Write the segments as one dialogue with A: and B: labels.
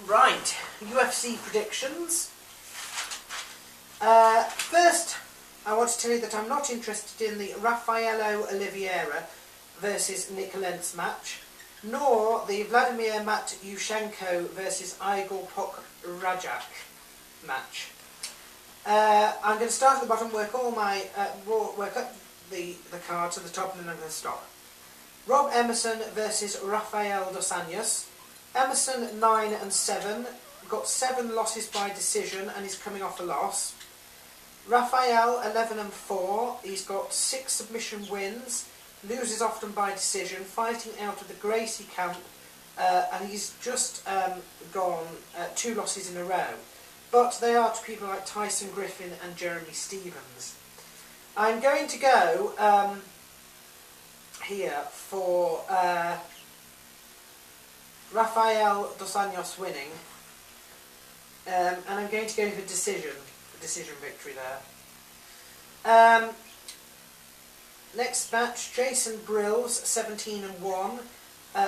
A: Right, UFC predictions. First, I want to tell you that I'm not interested in the Rafaelo Oliveira versus Nick Lentz match, nor the Vladimir Matyushenko versus Igor Pokrajak match. I'm going to start at the bottom, work up the card to the top, and then I'm going to stop. Rob Emerson versus Rafael dos Anjos. Emerson 9-7, got 7 losses by decision, and he's coming off a loss. Rafael 11-4, he's got 6 submission wins, loses often by decision, fighting out of the Gracie camp, and he's just gone 2 losses in a row. But they are to people like Tyson Griffin and Jeremy Stevens. I'm going to go here for Rafael dos Anjos winning, and I'm going to go for decision victory there. Next match, Jason Brills 17-1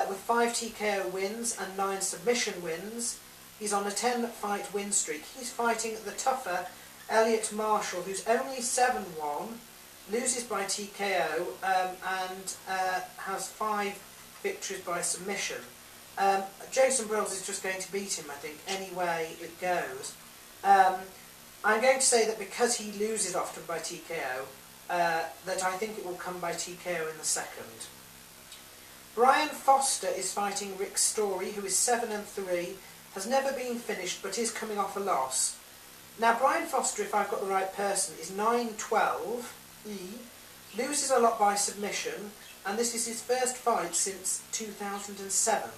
A: with 5 TKO wins and 9 submission wins. He's on a 10-fight win streak. He's fighting the tougher Elliot Marshall, who's only 7-1, loses by TKO, and has 5 victories by submission. Jason Brills is just going to beat him, I think, any way it goes. I'm going to say that because he loses often by TKO, that I think it will come by TKO in the second. Brian Foster is fighting Rick Story, who is 7-3, has never been finished, but is coming off a loss. Now, Brian Foster, if I've got the right person, is 9-12, loses a lot by submission, and this is his first fight since 2007.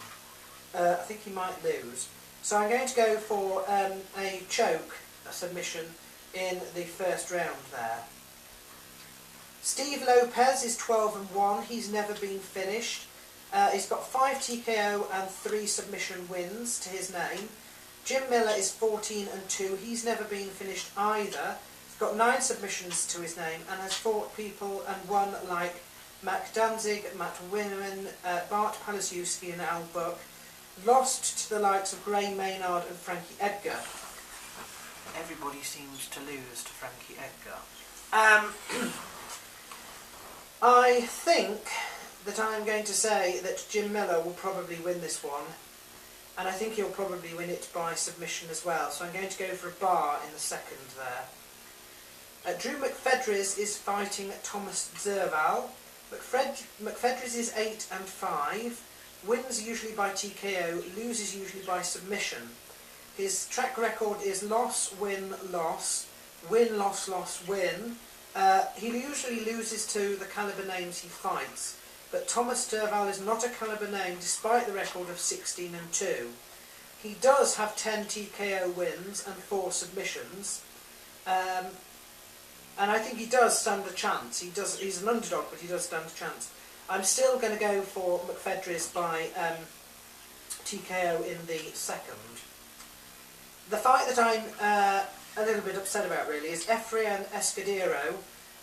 A: I think he might lose. So I'm going to go for a choke, a submission, in the first round there. Steve Lopez is 12-1, he's never been finished. He's got 5 TKO and 3 submission wins to his name. Jim Miller is 14-2, he's never been finished either. He's got 9 submissions to his name and has fought people and won like Mac Danzig, Matt Winman, Bart Palasiewski and Al Buck. Lost to the likes of Gray Maynard and Frankie Edgar. Everybody seems to lose to Frankie Edgar. I think that I'm going to say that Jim Miller will probably win this one, and I think he'll probably win it by submission as well, so I'm going to go for a bar in the second there. Drew McFedries is fighting Thomas Zerval. McFedries is 8-5, wins usually by TKO, loses usually by submission. His track record is loss, win, loss, win, loss, loss, win. He usually loses to the caliber names he fights, but Thomas Zerval is not a caliber name despite the record of 16-2. He does have 10 TKO wins and 4 submissions, and I think he does stand a chance. He's an underdog, but he does stand a chance. I'm still going to go for McFedries by TKO in the second. The fight that I'm a little bit upset about really is Efrain Escudero,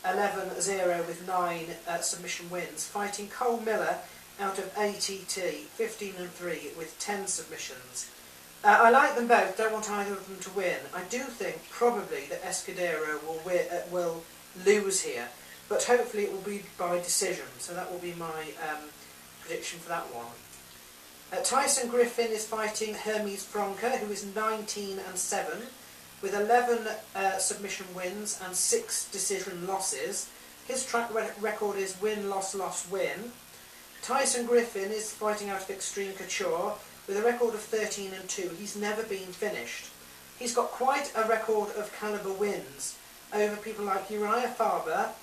A: 11-0 with 9 submission wins, fighting Cole Miller out of ATT, 15-3 with 10 submissions. I like them both, don't want either of them to win. I do think probably that Escudero will lose here, but hopefully it will be by decision, so that will be my prediction for that one. Tyson Griffin is fighting Hermes Franca, who is 19-7, with 11 submission wins and 6 decision losses. His track record is win, loss, loss, win. Tyson Griffin is fighting out of Extreme Couture, with a record of 13-2. He's never been finished. He's got quite a record of caliber wins over people like Uriah Faber,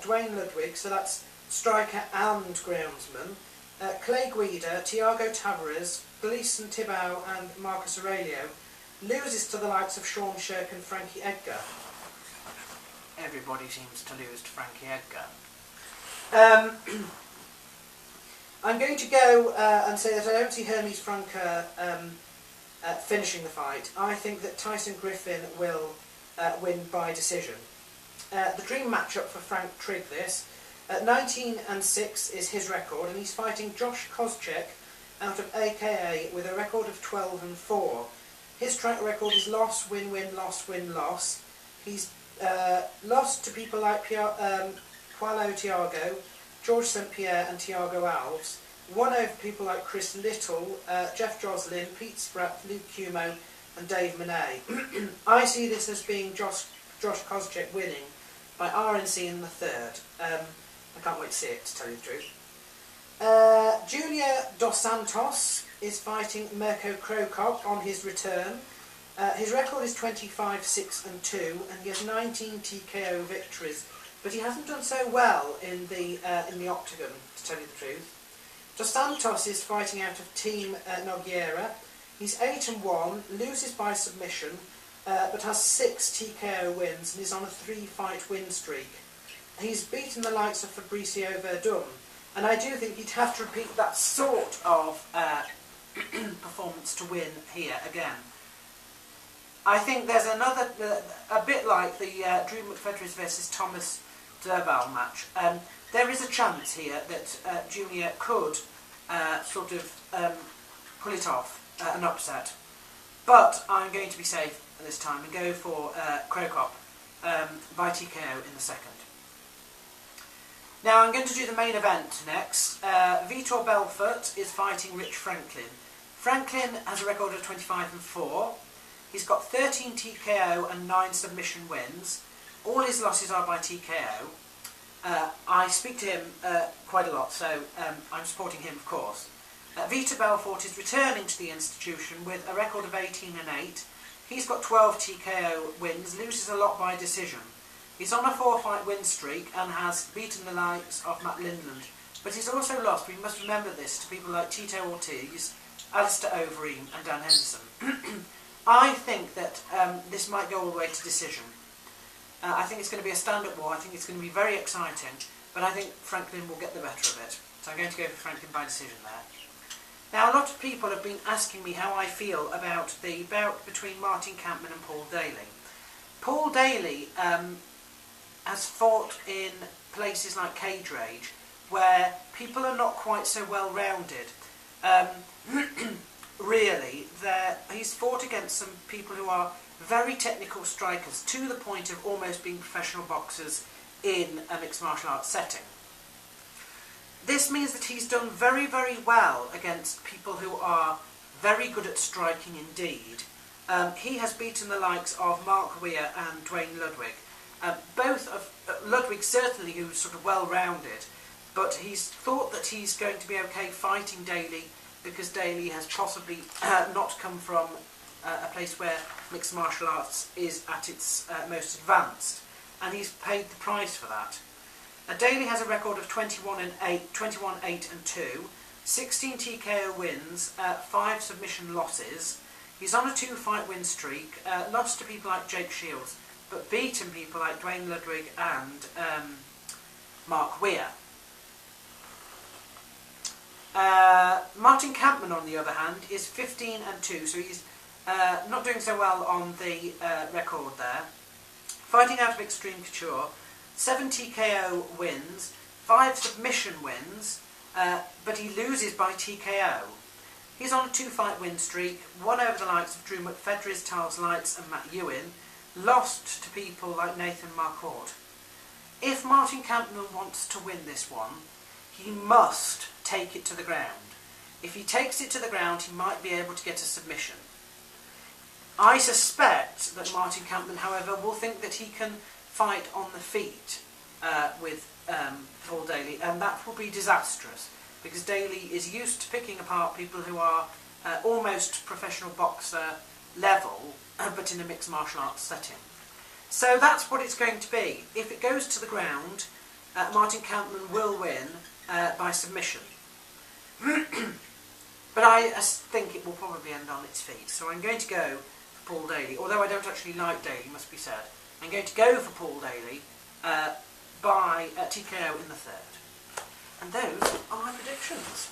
A: Dwayne Ludwig, so that's striker and groundsman, Clay Guida, Tiago Tavares, Gleason Tibau and Marcus Aurelio. Loses to the likes of Sean Shirk and Frankie Edgar. Everybody seems to lose to Frankie Edgar. I'm going to go and say that I don't see Hermes Franca finishing the fight. I think that Tyson Griffin will win by decision. The dream matchup for Frank Trigg this. 19-6 is his record, and he's fighting Josh Koscheck, out of AKA with a record of 12-4. His track record is loss, win, win, loss, win, loss. He's lost to people like Paulo Tiago, George St Pierre and Tiago Alves. Won over people like Chris Little, Jeff Joslin, Pete Spratt, Luke Cumo and Dave Monet. I see this as being Josh Koscheck winning by RNC in the third. I can't wait to see it, to tell you the truth. Junior Dos Santos is fighting Mirko Krokop on his return. His record is 25-6-2 and he has 19 TKO victories, but he hasn't done so well in the octagon, to tell you the truth. Dos Santos is fighting out of Team Nogueira. He's 8-1, loses by submission, but has 6 TKO wins and is on a 3-fight win streak. He's beaten the likes of Fabricio Verdun, and I do think he'd have to repeat that sort of performance to win here again. I think there's another, a bit like the Drew McFedries versus Thomas Derval match. There is a chance here that Junior could sort of pull it off, an upset. But I'm going to be safe this time and go for Krokop by TKO in the second. Now I'm going to do the main event next. Vitor Belfort is fighting Rich Franklin. Franklin has a record of 25-4. He's got 13 TKO and 9 submission wins. All his losses are by TKO. I speak to him quite a lot, so I'm supporting him, of course. Vitor Belfort is returning to the institution with a record of 18-8. He's got 12 TKO wins, loses a lot by decision. He's on a 4-fight win streak and has beaten the likes of Matt Lindland. But he's also lost, we must remember this, to people like Tito Ortiz, Alistair Overeem and Dan Henderson. I think that this might go all the way to decision. I think it's going to be a stand-up war. I think it's going to be very exciting, but I think Franklin will get the better of it. So I'm going to go for Franklin by decision there. Now, a lot of people have been asking me how I feel about the bout between Matin Kampmann and Paul Daley. Paul Daley has fought in places like Cage Rage, where people are not quite so well-rounded. Really, he's fought against some people who are very technical strikers, to the point of almost being professional boxers in a mixed martial arts setting. This means that he's done very, very well against people who are very good at striking indeed. He has beaten the likes of Mark Weir and Dwayne Ludwig. Both of Ludwig certainly, who's sort of well-rounded, but he's thought that he's going to be okay fighting Daley because Daley has possibly not come from a place where mixed martial arts is at its most advanced, and he's paid the price for that. Daley has a record of 21-8-2, 16 TKO wins, 5 submission losses. He's on a 2-fight win streak, lost to people like Jake Shields, but beaten people like Dwayne Ludwig and Mark Weir. Matin Kampmann, on the other hand, is 15-2, so he's not doing so well on the record there. Fighting out of Extreme Couture, 7 TKO wins, 5 submission wins, but he loses by TKO. He's on a 2-fight win streak, won over the likes of Drew McFedries, Charles Lights and Matt Ewan, lost to people like Nathan Marquardt. If Matin Kampmann wants to win this one, he must take it to the ground. If he takes it to the ground, he might be able to get a submission. I suspect that Matin Kampmann, however, will think that he can fight on the feet with Paul Daley, and that will be disastrous, because Daley is used to picking apart people who are almost professional boxer level, but in a mixed martial arts setting. So that's what it's going to be. If it goes to the ground, Matin Kampmann will win by submission. But I think it will probably end on its feet, so I'm going to go for Paul Daley, although I don't actually like Daley, must be said. I'm going to go for Paul Daley by TKO in the third. And those are my predictions.